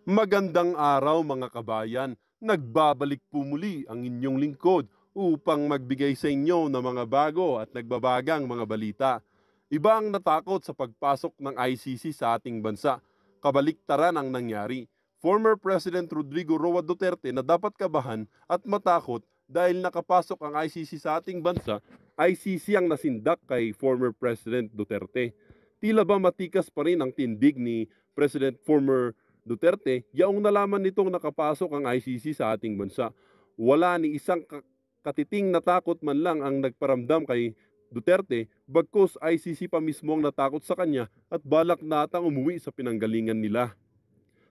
Magandang araw mga kabayan, nagbabalik po muli ang inyong lingkod upang magbigay sa inyo ng mga bago at nagbabagang mga balita. Iba ang natakot sa pagpasok ng ICC sa ating bansa. Kabaliktaran ang nangyari. Former President Rodrigo Roa Duterte na dapat kabahan at matakot dahil nakapasok ang ICC sa ating bansa, ICC ang nasindak kay former President Duterte. Tila ba matikas pa rin ang tindig ni former Duterte, yaong nalaman nitong nakapasok ang ICC sa ating bansa. Wala ni isang katiting natakot man lang ang nagparamdam kay Duterte, bagkus ICC pa mismo ang natakot sa kanya at balak natang umuwi sa pinanggalingan nila.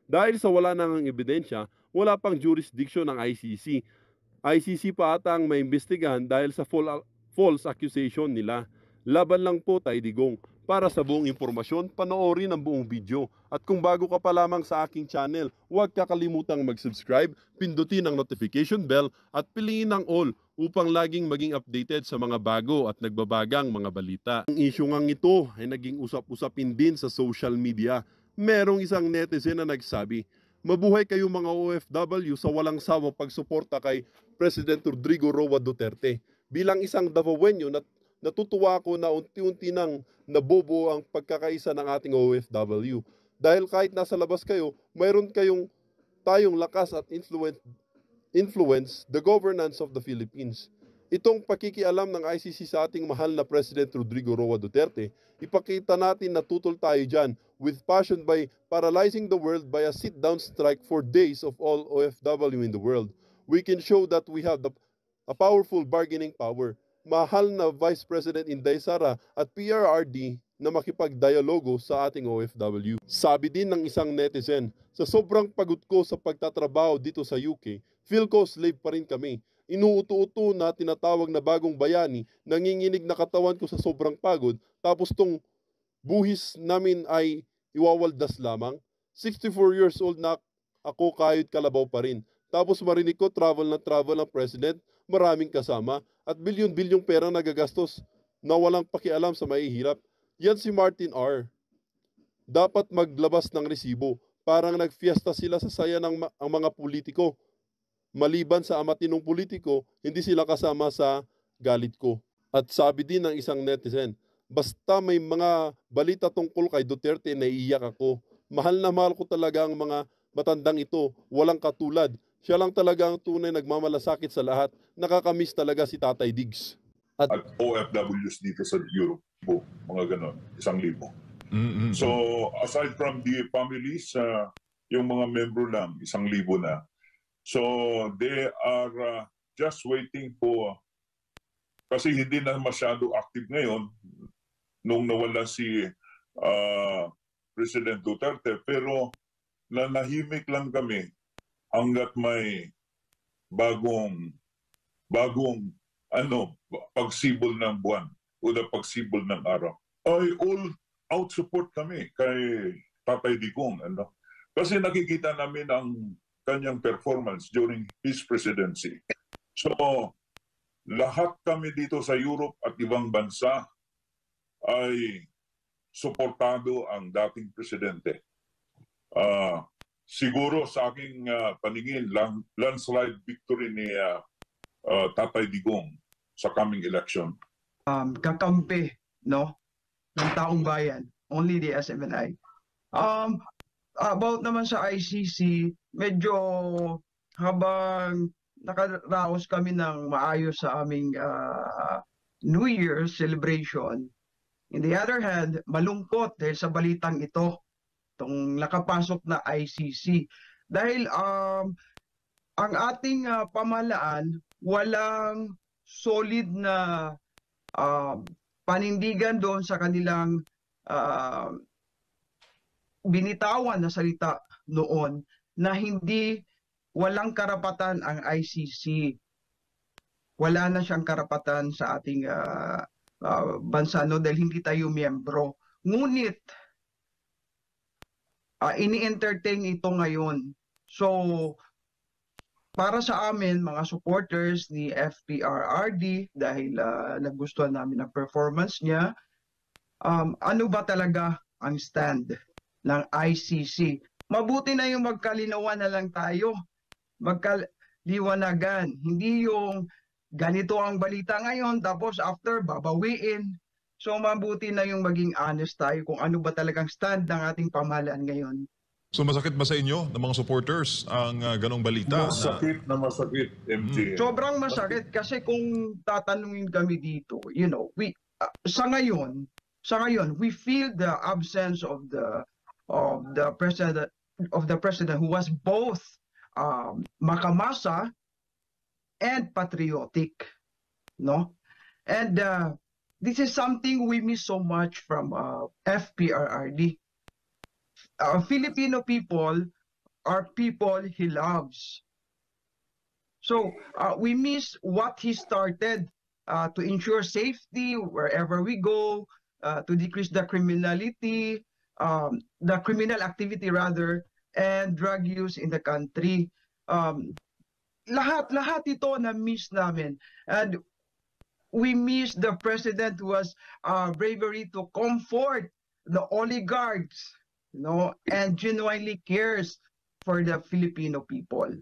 Dahil sa wala nang ebidensya, wala pang jurisdiction ng ICC. ICC pa ata ang maimbestigahan dahil sa false accusation nila. Laban lang po tayo digong. Para sa buong impormasyon, panoorin ang buong video. At kung bago ka pa lamang sa aking channel, huwag kakalimutan mag-subscribe, pindutin ang notification bell at piliin ang all upang laging maging updated sa mga bago at nagbabagang mga balita. Ang issue ngang ito ay naging usap-usapin din sa social media. Merong isang netizen na nagsabi, "Mabuhay kayo mga OFW sa walang sawa pagsuporta kay President Rodrigo Roa Duterte. Bilang isang Davaoenyo na natutuwa ako na unti-unti nang nabobo ang pagkakaisa ng ating OFW. Dahil kahit nasa labas kayo, mayroon tayong lakas at influence the governance of the Philippines. Itong pakikialam ng ICC sa ating mahal na President Rodrigo Roa Duterte, ipakita natin na tutol tayo dyan with passion by paralyzing the world by a sit-down strike for days of all OFW in the world. We can show that we have a powerful bargaining power. Mahal na Vice President Inday Sara at PRRD na makipagdialogo sa ating OFW." Sabi din ng isang netizen, "Sa sobrang pagod ko sa pagtatrabaho dito sa UK, feel ko slave pa rin kami. Inuuto-uto na tinatawag na bagong bayani, nanginginig na katawan ko sa sobrang pagod, tapos tong buhis namin ay iwawaldas lamang. 64 years old na ako kahit kalabaw pa rin. Tapos marinig ko travel ng president, maraming kasama, at bilyon-bilyong pera nagagastos na walang pakialam sa mahihirap. Yan si Martin R. Dapat maglabas ng resibo. Parang nagfiesta sila sa saya ng ang mga politiko. Maliban sa amatinong politiko, hindi sila kasama sa galit ko." At sabi din ng isang netizen, "Basta may mga balita tungkol kay Duterte, naiiyak ako. Mahal na mahal ko talaga ang mga matandang ito, walang katulad. Siya lang talaga ang tunay nagmamalasakit sa lahat. Nakakamiss talaga si Tatay Diggs." At OFWs dito sa Europe po, mga ganon, 1,000. So, aside from the families, yung mga membro lang, 1,000 na. So, they are just waiting for, kasi hindi na masyado active ngayon nung nawala si President Duterte, pero nanahimik lang kami hanggat may bagong pagsibol ng buwan o na pagsibol ng araw. Ay all out support kami kay Tatay Digong. Kasi nakikita namin ang kanyang performance during his presidency. So, lahat kami dito sa Europe at ibang bansa ay suportado ang dating presidente. Siguro sa aking paningin, landslide victory ni Tatay Digong sa coming election. Kakampi, no, ng taong bayan, only the SMNI. About naman sa ICC, medyo habang nakaraos kami ng maayos sa aming New Year celebration, in the other hand, malungkot dahil sa balitang ito, itong nakapasok na ICC. Dahil ang ating pamahalaan, walang solid na panindigan doon sa kanilang binitawan na salita noon na walang karapatan ang ICC. Wala na siyang karapatan sa ating bansa, no, dahil hindi tayo miyembro. Ngunit ini-entertain ito ngayon. So, para sa amin, mga supporters ni FPRRD, dahil nagustuhan namin ang performance niya, ano ba talaga ang stand ng ICC Mabuti na yung magkalinawan na lang tayo, magkaliwanagan. Hindi yung ganito ang balita ngayon tapos after babawiin. So mabuti na yung maging honest tayo kung ano ba talagang stand ng ating pamahalaan ngayon. So masakit ba sa inyo ng mga supporters ang ganong balita? Masakit na masakit, MJ. Sobrang masakit kasi kung tatanungin kami dito, you know, sa ngayon we feel the absence of the president who was both makamasa and patriotic, no? And this is something we miss so much from FPRRD. Filipino people are people he loves. So we miss what he started to ensure safety wherever we go, to decrease the criminality, the criminal activity rather, and drug use in the country. Lahat ito na miss namin. And we miss the president who has bravery to comfort the oligarchs, and genuinely cares for the Filipino people.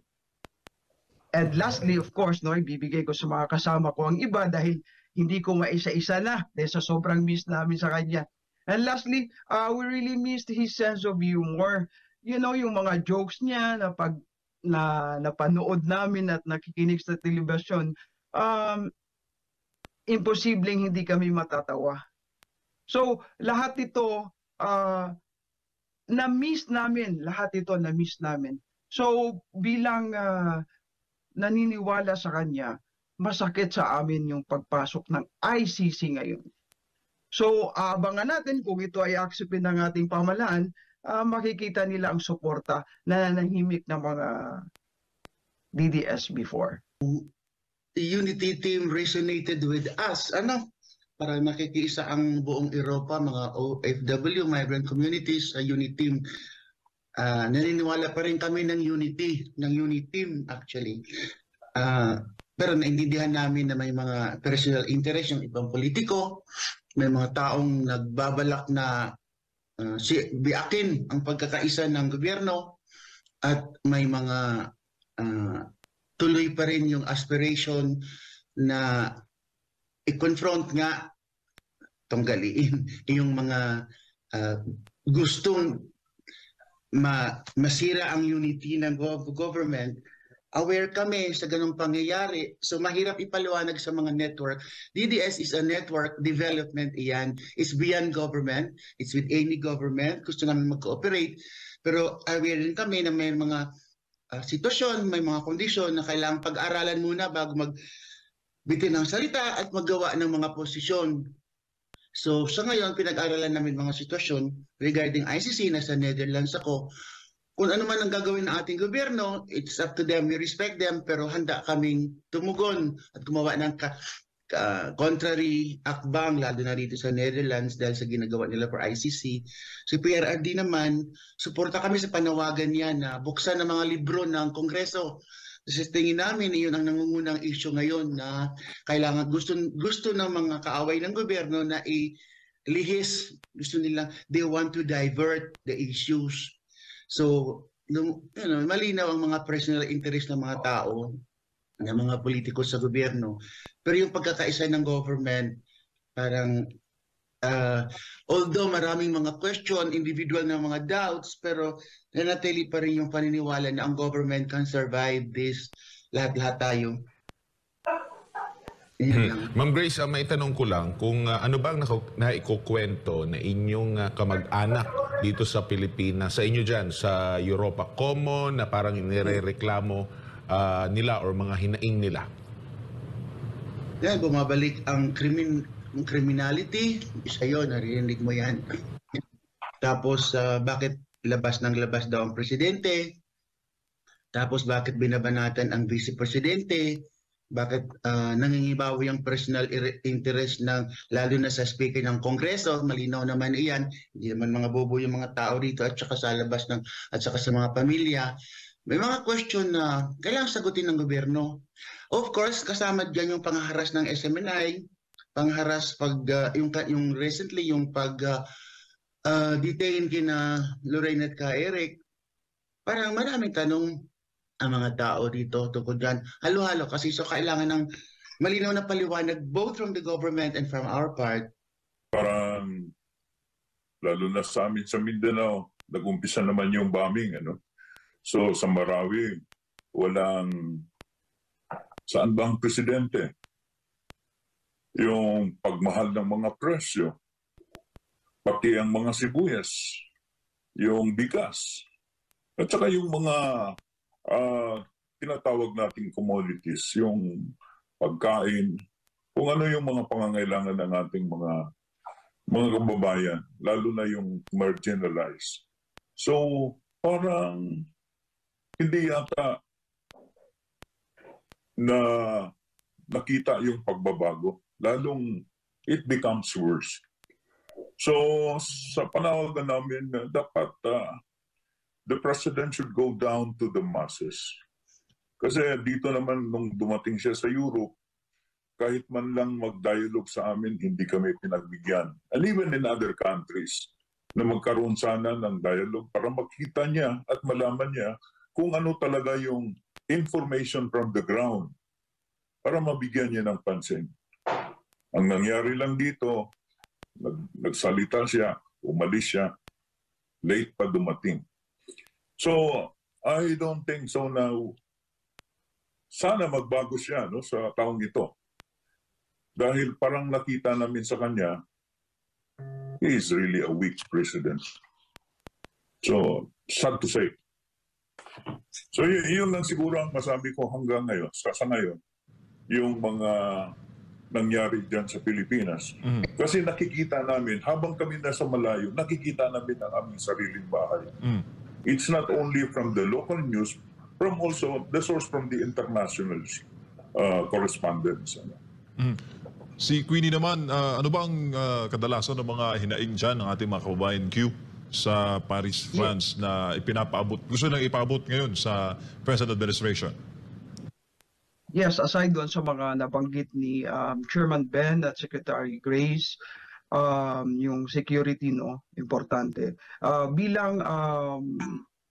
And lastly, of course, ibibigay ko sa mga kasama ko ang iba dahil hindi ko maisa-isa na dahil sa sobrang miss namin sa kanya. And lastly, we really missed his sense of humor. Yung mga jokes niya na pag napanood namin at nakikinig sa telebisyon, imposibleng hindi kami matatawa. So, lahat ito, na-miss namin. Lahat ito na-miss namin. So, bilang naniniwala sa kanya, masakit sa amin yung pagpasok ng ICC ngayon. So, abangan natin kung ito ay aksipin ng ating pamahalaan, makikita nila ang suporta na nanahimik ng mga DDS before. The unity team resonated with us. Para makikiisa ang buong Europa, mga OFW, migrant communities, sa unity team. Naniniwala pa rin kami ng unity team actually. Pero naintindihan namin na may mga personal interest yung ibang politiko, may mga taong nagbabalak na biakin ang pagkakaisa ng gobyerno, at may mga tuloy pa rin yung aspiration na i-confront nga, tunggalin yung mga gustong masira ang unity ng government. Aware kami sa ganong pangyayari, so mahirap ipaliwanag sa mga network. DDS is a network development, iyan. It's beyond government, it's with any government, gusto namin mag-cooperate. Pero aware rin kami na may mga sitwasyon, may mga kondisyon na kailangang pag-aralan muna bago magbitin ng salita at maggawa ng mga posisyon. So sa ngayon, pinag-aralan namin mga sitwasyon regarding ICC, nasa Netherlands ako. Kung ano man ang gagawin ng ating gobyerno, it's up to them, we respect them, pero handa kaming tumugon at gumawa ng contrary akbang, lalo na dito sa Netherlands dahil sa ginagawa nila for ICC. So PRRD naman, suporta kami sa panawagan niya na buksan ng mga libro ng Kongreso. Kasi tingin namin, iyon ang nangungunang issue ngayon na kailangan gusto ng mga kaaway ng gobyerno na ilihis. Gusto nila, they want to divert the issues. So, malinaw ang mga personal interest ng mga tao, ng mga politiko sa gobyerno. Pero yung pagkakaisa ng government, parang, although maraming mga question, individual na mga doubts, pero nanatili pa rin yung paniniwala na ang government can survive this, lahat-lahat tayo. Ma'am Grace, may tanong ko lang kung ano bang naikukwento na inyong kamag-anak dito sa Pilipinas, sa inyo dyan, sa Europa, common na parang nirereklamo nila or mga hinaing nila? Yan, bumabalik ang criminality, isa yun, narinig mo yan. Tapos, bakit labas ng labas daw ang presidente? Tapos, bakit binabanatan ang vice-presidente? Bakit nangingibawi ang personal interest ng, lalo na sa speaker ng Kongreso? Malinaw naman iyan. Hindi naman mga bobo yung mga tao dito at saka sa labas at saka sa mga pamilya. May mga question na kailangang sagutin ng gobyerno. Of course, kasama dyan yung pangharas ng SMNI, pangharas yung recently yung detain kina Lorraine at ka Eric, parang maraming tanong ang mga tao dito tungkol dyan. Halo-halo kasi so kailangan ng malinaw na paliwanag both from the government and from our part. Parang, lalo na sa amin sa Mindanao, nag-umpisa naman yung bombing, ano? So, sa Marawi, walang, saan ba ang presidente? Yung pagmahal ng mga presyo, pati ang mga sibuyas, yung bigas, at saka yung mga tinatawag nating commodities, yung pagkain, kung ano yung mga pangangailangan ng ating mga kababayan, lalo na yung marginalized. So, parang hindi yata na nakita yung pagbabago, lalong it becomes worse. So, sa panawagan namin, dapat the president should go down to the masses. Kasi dito naman, nung dumating siya sa Europe, kahit man lang mag-dialogue sa amin, hindi kami pinagbigyan. And even in other countries, na magkaroon sana ng dialogue para makita niya at malaman niya kung ano talaga yung information from the ground para mabigyan niya ng pansin. Ang nangyari lang dito, nagsalita siya, umalis siya, late pa dumating. So, I don't think so now. Sana magbago siya no, sa taong ito. Dahil parang nakita namin sa kanya, he is really a weak president. So, sad to say. So, yun lang siguro ang masabi ko hanggang ngayon, sa ngayon, yung mga nangyari dyan sa Pilipinas. Kasi nakikita namin, habang kami nasa malayo, nakikita namin ang aming sariling bahay. It's not only from the local news, from also the source from the international correspondence. Si Queenie naman, ano ba ang kadalasan ng mga hinaing dyan ng ating mga kababayan Q sa Paris, France na ipinapaabot, gusto nang ipaabot ngayon sa present administration? Yes, aside doon sa mga nabanggit ni Chairman Ben at Secretary Grace, yung security, no, importante. Bilang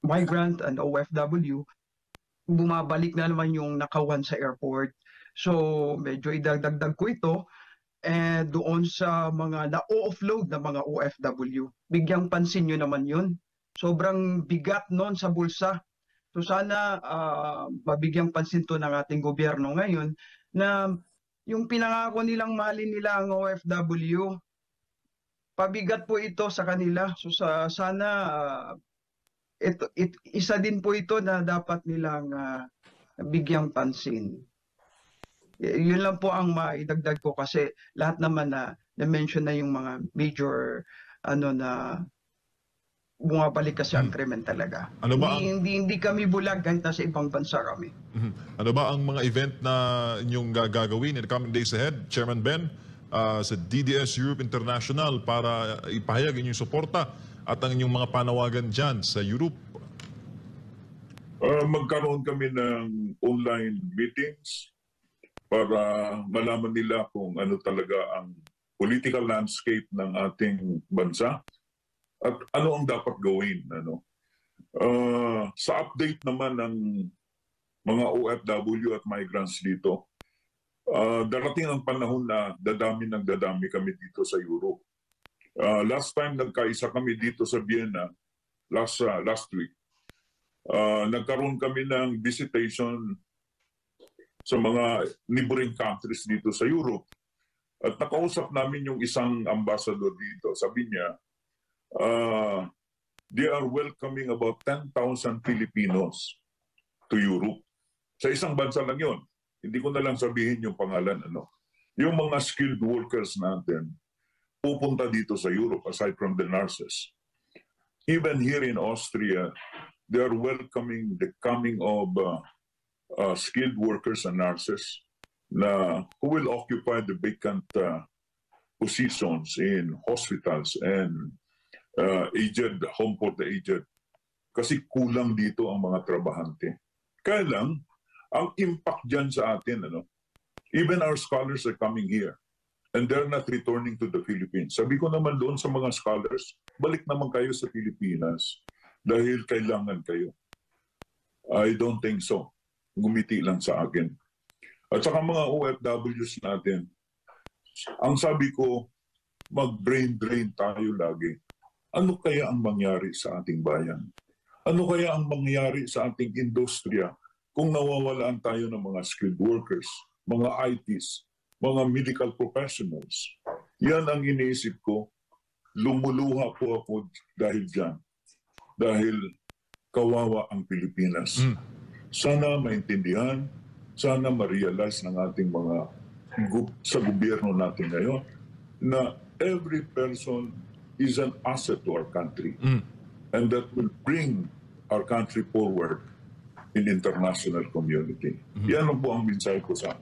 migrant and OFW, bumabalik na naman yung nakawan sa airport. So medyo idagdag ko ito doon sa mga na-offload na mga OFW. Bigyang pansin nyo naman yun. Sobrang bigat noon sa bulsa. So sana mabigyang pansin to ng ating gobyerno ngayon na yung pinangako nilang mahalin nila ang OFW, pabigat po ito sa kanila. So sana isa din po ito na dapat nilang bigyang pansin. Yun lang po ang maidagdag ko kasi lahat naman na-mention na yung mga major na bumabalik kasi ang krimen talaga. Ano ba hindi kami bulag kahit nasa ibang bansa kami. Ano ba ang mga event na inyong gagawin in the coming days ahead, Chairman Ben, sa DDS Europe International para ipahayag inyong suporta at ang inyong mga panawagan dyan sa Europe? Magkaroon kami ng online meetings para malaman nila kung ano talaga ang political landscape ng ating bansa at ano ang dapat gawin. Sa update naman ng mga OFW at migrants dito, darating ang panahon na dadami kami dito sa Europe. Last time nagkaisa kami dito sa Vienna, last week, nagkaroon kami ng visitation sa mga neighboring countries dito sa Europe. At nakausap namin yung isang ambassador dito. Sabi niya, they are welcoming about 10,000 Filipinos to Europe. Sa isang bansa lang yun. Hindi ko na lang sabihin yung pangalan. Yung mga skilled workers natin pupunta dito sa Europe aside from the nurses. Even here in Austria, they are welcoming the coming of skilled workers and nurses who will occupy the vacant positions in hospitals and aged, home for the aged. Kasi kulang dito ang mga trabahante. Kaya lang, ang impact dyan sa atin, even our scholars are coming here and they're not returning to the Philippines. Sabi ko naman doon sa mga scholars, balik naman kayo sa Pilipinas dahil kailangan kayo. I don't think so. Ngumiti lang sa akin. At saka mga OFWs natin, ang sabi ko, mag-brain drain tayo lagi. Ano kaya ang mangyari sa ating bayan? Ano kaya ang mangyari sa ating industriya kung nawawalaan tayo ng mga skilled workers, mga ITs, mga medical professionals? Yan ang iniisip ko. Lumuluha po ako dahil dyan. Dahil kawawa ang Pilipinas. Sana maintindihan, sana ma-realize ng ating mga sa gobyerno natin ngayon na every person is an asset to our country and that will bring our country forward in international community. Yan lang po ang mensahe ko sa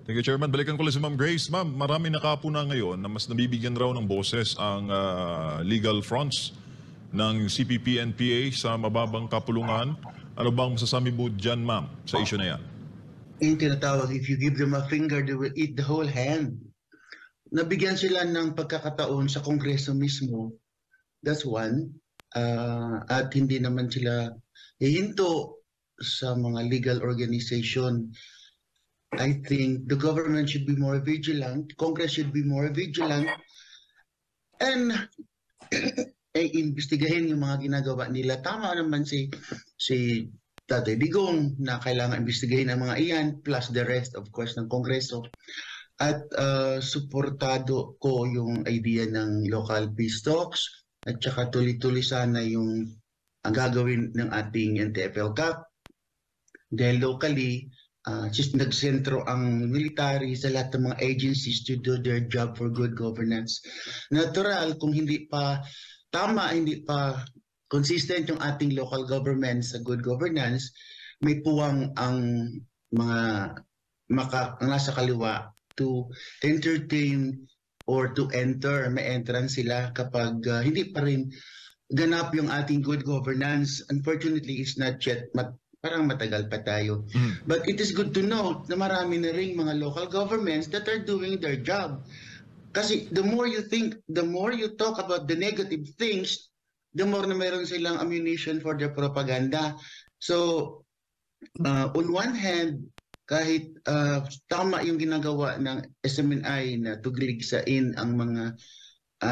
Thank you, Chairman. Balikan ko lang si Ma'am Grace. Ma'am, marami nakapuna ngayon na mas nabibigyan raw ng boses ang legal fronts ng CPP-NPA sa mababang kapulungan. Ano bang masasabi mo dyan, ma'am, sa issue na yan? Yung tinatawag, if you give them a finger, they will eat the whole hand. Nabigyan sila ng pagkakataon sa Kongreso mismo. That's one. At hindi naman sila hihinto sa mga legal organization. I think the government should be more vigilant. Congress should be more vigilant. And imbestigahin yung mga ginagawa nila. Tama naman si Tatay Digong na kailangan imbestigahin ang mga iyan plus the rest of course ng Kongreso. At suportado ko yung idea ng local peace talks at saka tuloy-tuloy sana yung ang gagawin ng ating NTFL Cup. Dahil locally, nagsentro ang military sa lahat ng mga agencies to do their job for good governance. Natural, kung hindi pa tama, hindi pa consistent yung ating local government sa good governance, may puwang ang mga nasa kaliwa to entertain or to enter, may entrance sila kapag hindi pa rin ganap yung ating good governance. Unfortunately, it's not yet, parang matagal pa tayo. But it is good to note na marami na rin mga local governments that are doing their job. Kasi the more you think, the more you talk about the negative things, the more na meron silang ammunition for their propaganda. So, on one hand, kahit tama yung ginagawa ng SMNI na tugligsain ang mga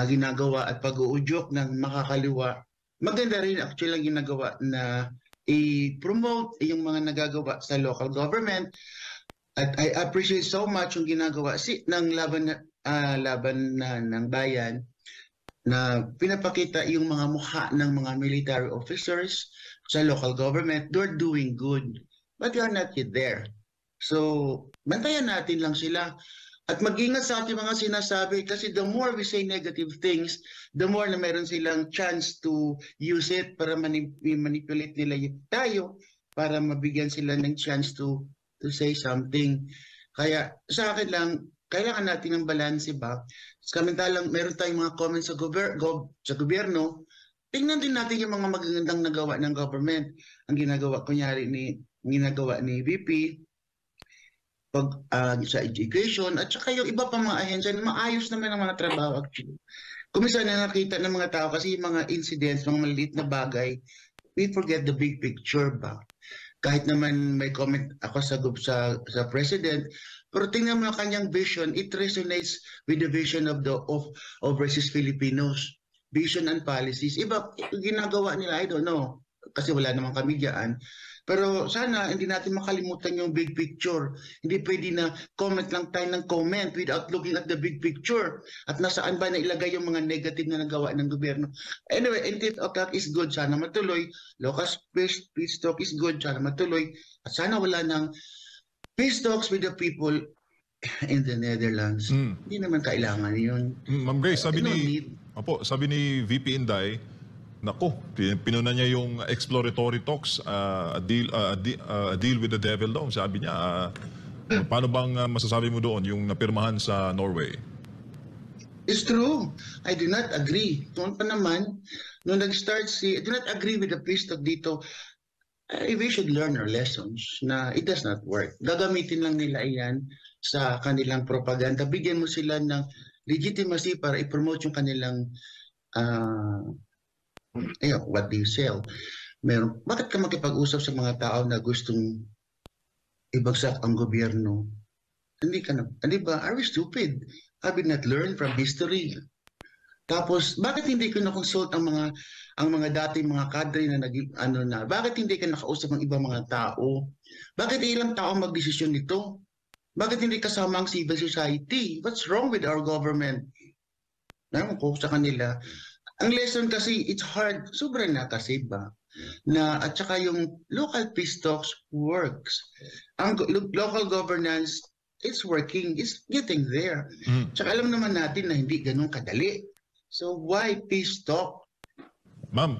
ginagawa at pag-uudyok ng makakaliwa, maganda rin actually ang ginagawa na i-promote yung mga nagagawa sa local government. At I appreciate so much yung ginagawa ng laban ng bayan na pinapakita yung mga mukha ng mga military officers sa local government. They're doing good, but they are not yet there. So, bantayan natin lang sila. At mag-ingat sa ating mga sinasabi kasi the more we say negative things, the more na meron silang chance to use it para manipulate nila tayo para mabigyan sila ng chance to say something. Kaya sa akin lang, kailangan natin ng balanse ba? Samantalang meron tayong mga comments sa gobyerno, tingnan din natin yung mga magagandang nagawa ng government. Ang ginagawa ni VP, sa education at saka yung iba pa mga ahensya na maayos naman ang mga trabaho actually. Kung minsan na nakita ng mga tao kasi yung mga incidents, mga maliit na bagay, we forget the big picture ba? Kahit naman may comment ako sa president, pero tingnan mo ang kanyang vision, it resonates with the vision of racist Filipinos, vision and policies. Iba ginagawa nila, I don't know, kasi wala naman kami diyan. Pero sana hindi natin makalimutan yung big picture. Hindi pwede na comment lang tayo ng comment without looking at the big picture. At nasaan ba na ilagay yung mga negative na nagawa ng gobyerno. Anyway, NTFL is good. Sana matuloy. Local peace talk is good. Sana matuloy. At sana wala ng peace talks with the people in the Netherlands. Hindi naman kailangan yun. Ma'am Grace, sabi ni VP Inday, nako, pinuna niya yung exploratory talks, a deal with the devil daw, sabi niya. Paano bang masasabi mo doon yung napirmahan sa Norway? It's true. I do not agree. Noon pa naman, nung nag-start I do not agree with the peace talk dito. We should learn our lessons na it does not work. Gagamitin lang nila iyan sa kanilang propaganda. Bigyan mo sila ng legitimacy para i-promote yung kanilang what they sell. bakit ka makipag-usap sa mga tao na gustong ibagsak ang gobyerno? Hindi ba? Are we stupid? Have we not learned from history? Tapos, bakit hindi ko na-consult ang mga dating mga kadre na bakit hindi ka nakausap ng ibang mga tao? Bakit ilang tao magdesisyon nito? Bakit hindi kasama ang civil society? What's wrong with our government? Naman ko sa kanila. Ang lesson kasi, it's hard. Sobrang na kasi ba? At saka yung local peace talks works. Ang local governance, it's working. It's getting there. Tsaka alam naman natin na hindi ganun kadali. So why peace talk? Ma'am,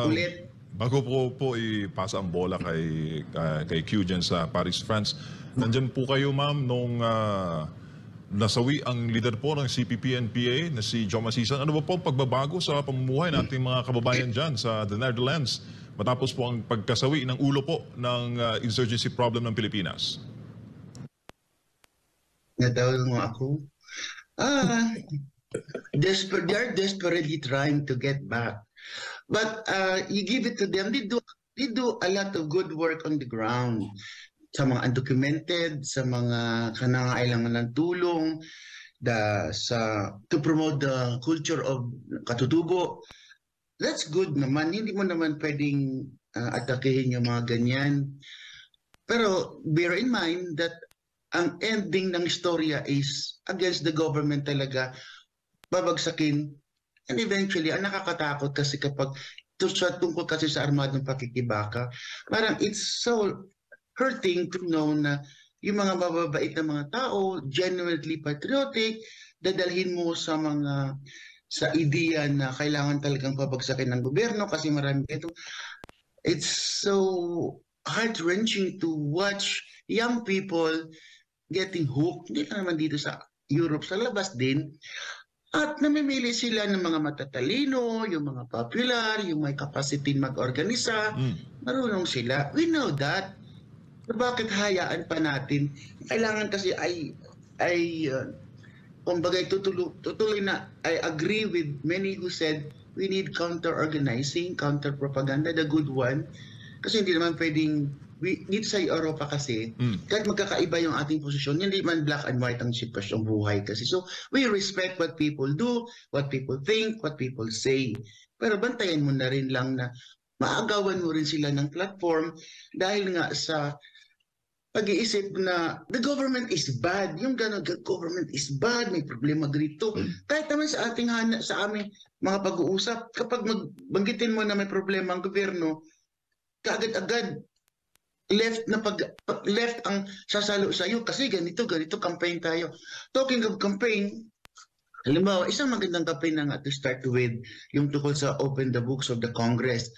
Ulit. bago po ipasa ang bola kay Q dyan sa Paris, France, nandyan po kayo, ma'am, nung nasawi ang leader po ng CPP-NPA na si Joma Sison. Ano ba po ang pagbabago sa pamumuhay ng ating mga kababayan dyan sa the Netherlands matapos po ang pagkasawi ng ulo po ng insurgency problem ng Pilipinas? Natawag mo ako. They are desperately trying to get back. But you give it to them, they do a lot of good work on the ground. Sa mga undocumented, sa mga kanangailangan ng tulong, to promote the culture of katutubo. That's good naman. Hindi mo naman pwedeng atakehin yung mga ganyan. Pero bear in mind that ang ending ng istorya is against the government talaga, babagsakin. And eventually, ang nakakatakot kasi kapag tungkol kasi sa armadong pakikibaka, parang it's so hurting to know na yung mga mababait na mga tao, genuinely patriotic, dadalhin mo sa ideya na kailangan talagang pabagsakin ng gobyerno kasi marami ito. It's so heart-wrenching to watch young people getting hooked. Hindi lang naman dito sa Europe, sa labas din. At namimili sila ng mga matatalino, yung mga popular, yung may capacity mag-organisa. Marunong sila. We know that. So bakit hayaan pa natin? Kailangan kasi kumbaga tutuloy na, I agree with many who said we need counter-organizing, counter-propaganda, the good one. Kasi hindi naman pwedeng, dito sa Europa kasi, kahit magkakaiba yung ating posisyon, hindi man black and white ang sitwasyong buhay kasi. So, we respect what people do, what people think, what people say. Pero bantayan mo na rin lang na maagawan mo rin sila ng platform dahil nga sa pag-iisip na the government is bad. Yung gano'n, government is bad, may problema dito. Kahit naman sa aming mga pag-uusap, kapag banggitin mo na may problema ang gobyerno, kaagad-agad left ang sasalo sa iyo kasi ganito campaign tayo. Talking of campaign, halimbawa, isang magandang campaign na nga to start with yung tungkol sa open the books of the Congress.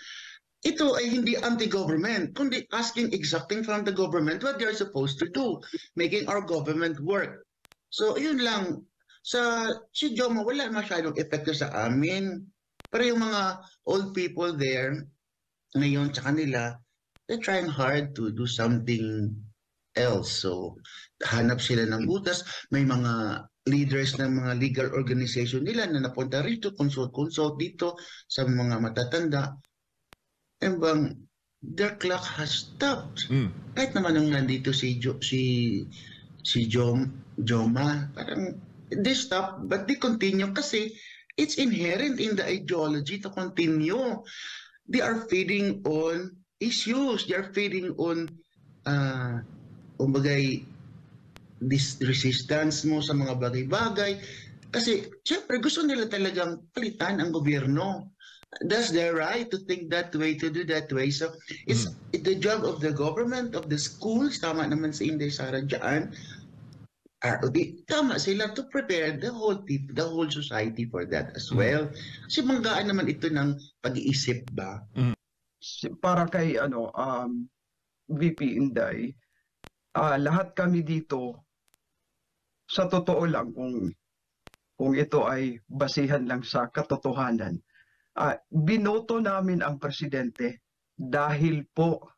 Ito ay hindi anti-government, kundi exacting from the government what they are supposed to do, making our government work. So, yun lang. Si Joma, wala masyadong epekto sa amin. Pero yung mga old people there, ngayon sa kanila, they're trying hard to do something else. So, hanap sila ng butas. May mga leaders ng mga legal organization nila na napunta rito, consult dito sa mga matatanda. And their clock has stopped. Kahit naman nung nandito si Joma, parang they stop, but they continue kasi it's inherent in the ideology to continue. They are feeding on issues. They are feeding on this resistance mo sa mga bagay-bagay. Kasi, syempre, gusto nila talagang palitan ang gobyerno. That's their right to think that way, to do that way. So, it's the job of the government, of the schools, tama naman si Inday Sara dyan, ROD, tama sila to prepare the whole people, the whole society for that as well. Kasi manggaan naman ito ng pag-iisip ba? Para kay VP Inday, lahat kami dito sa totoo lang kung ito ay basihan lang sa katotohanan, binoto namin ang presidente dahil po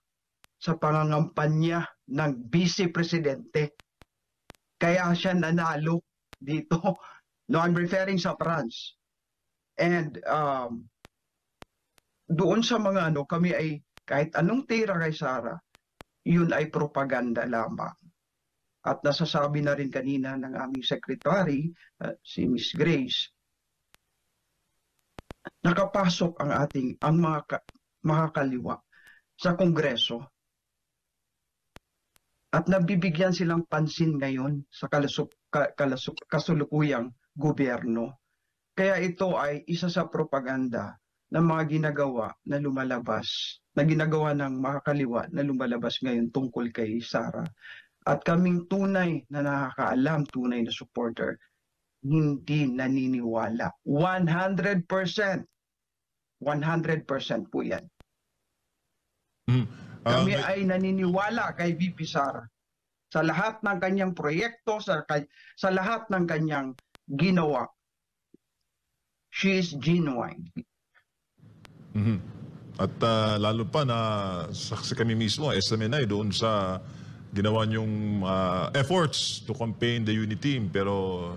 sa pangangampanya ng vice presidente. Kaya siya nanalo dito. No, I'm referring sa France. And doon sa mga kami ay kahit anong tira kay Sara, yun ay propaganda lamang. At nasasabi na rin kanina ng aming secretary, si Miss Grace, nakapasok ang mga kaliwa sa Kongreso at nabibigyan silang pansin ngayon sa kasulukuyang gobyerno. Kaya ito ay isa sa propaganda ng mga ginagawa na ginagawa ng mga kaliwa na lumalabas ngayon tungkol kay Sara. At kaming tunay na nakakaalam, tunay na supporter, hindi naniniwala. 100%. 100% po yan. Kami ay naniniwala kay VP Sara sa lahat ng kanyang proyekto, sa lahat ng kanyang ginawa. She is genuine. At lalo pa na saksi kami mismo, SMNI, doon sa ginawa niyong efforts to campaign the unity team. Pero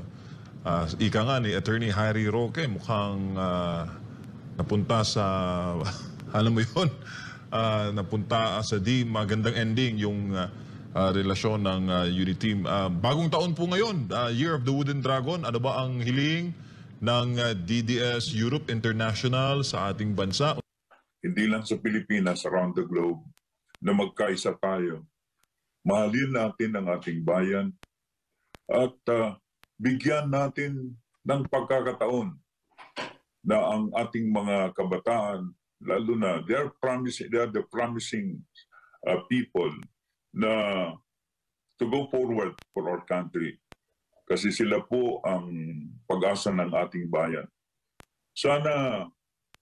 ika nga ni Attorney Harry Roque mukhang napunta sa alam mo yun, napunta sa di magandang ending yung relasyon ng unity team. Bagong taon po ngayon, Year of the Wooden Dragon. Ano ba ang hiling ng DDS Europe International sa ating bansa? Hindi lang sa Pilipinas, around the globe, na magkaisa tayo. Mahalin natin ang ating bayan at bigyan natin ng pagkakataon na ang ating mga kabataan, lalo na they are the promising people na to go forward for our country. Kasi sila po ang pag-asa ng ating bayan. Sana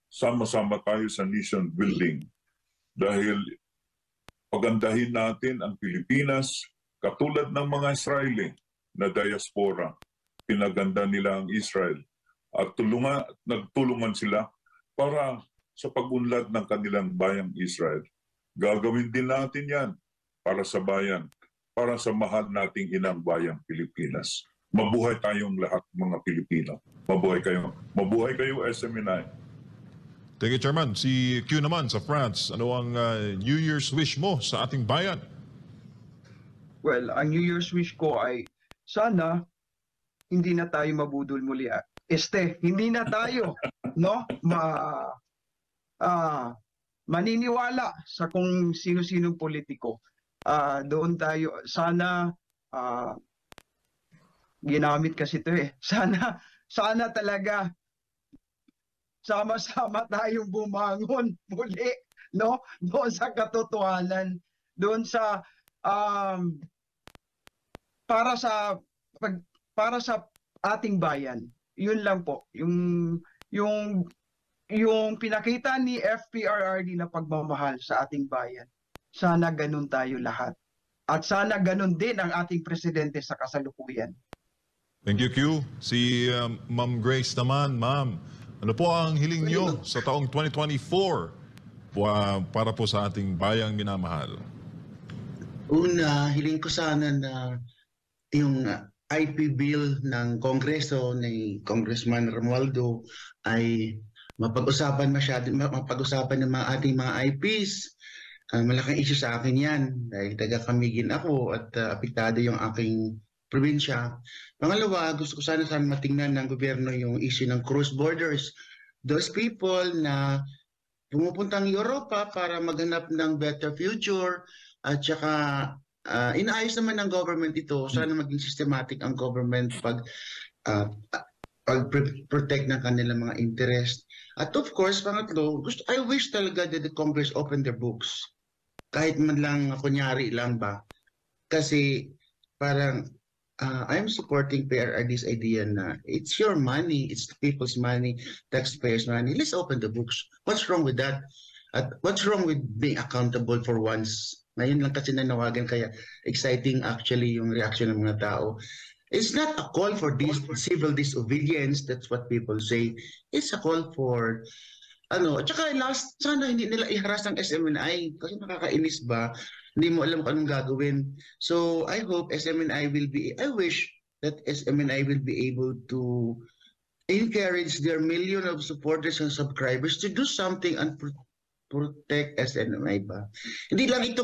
sama-sama tayo sa nation building dahil pagandahin natin ang Pilipinas katulad ng mga Israeli na diaspora. Pinaganda nila ang Israel at nagtulungan sila para sa pag-unlad ng kanilang bayang Israel. Gagawin din natin yan para sa bayan, para sa mahal nating inang bayang Pilipinas. Mabuhay tayong lahat mga Pilipino. Mabuhay kayo. Mabuhay kayo, SMNI. Thank you, Chairman. Si Q naman sa France, ano ang New Year's wish mo sa ating bayan? Well, ang New Year's wish ko ay sana hindi na tayo mabudol muli. Hindi na tayo no maniniwala sa kung sino-sinong politiko. Doon tayo sana ginamit kasi ito sana talaga sama-sama tayong bumangon muli, no? Doon sa katotohanan, doon sa para sa ating bayan. Yun lang po, yung pinakita ni FPRRD na pagmamahal sa ating bayan. Sana ganun tayo lahat. At sana ganun din ang ating presidente sa kasalukuyan. Thank you, Q. Si Ma'am Grace naman, Ma'am. Ano po ang hiling nyo sa taong 2024 para po sa ating bayang minamahal? Una, hiling ko sana na yung IP bill ng Kongreso ni Congressman Romualdo ay mapag-usapan ng ating mga IPs. Malaking issue sa akin yan dahil taga-Camiguin ako at apektado yung aking probinsya. Pangalawa, gusto ko sana matingnan ng gobyerno yung issue ng cross borders. Those people na pumupuntang Europa para maghanap ng better future at saka inaayos naman ng government ito. Sana maging systematic ang government pag-protect ng kanilang mga interest. At of course, pangatlo, I wish talaga that the Congress open their books. Kahit man lang, kunyari lang ba. Kasi parang I'm supporting PRRD's idea na it's your money, it's the people's money, taxpayers' money. Let's open the books. What's wrong with that? At what's wrong with being accountable for once? Ngayon lang kasi nanawagan, kaya exciting actually yung reaction ng mga tao. It's not a call for civil disobedience, that's what people say. It's a call for at saka last, sana hindi nila iharas ng SMNI kasi nakakainis ba? Hindi mo alam kung anong gagawin. So I hope I wish that SMNI will be able to encourage their million of supporters and subscribers to do something and Protect SNMI ba? Hindi lang ito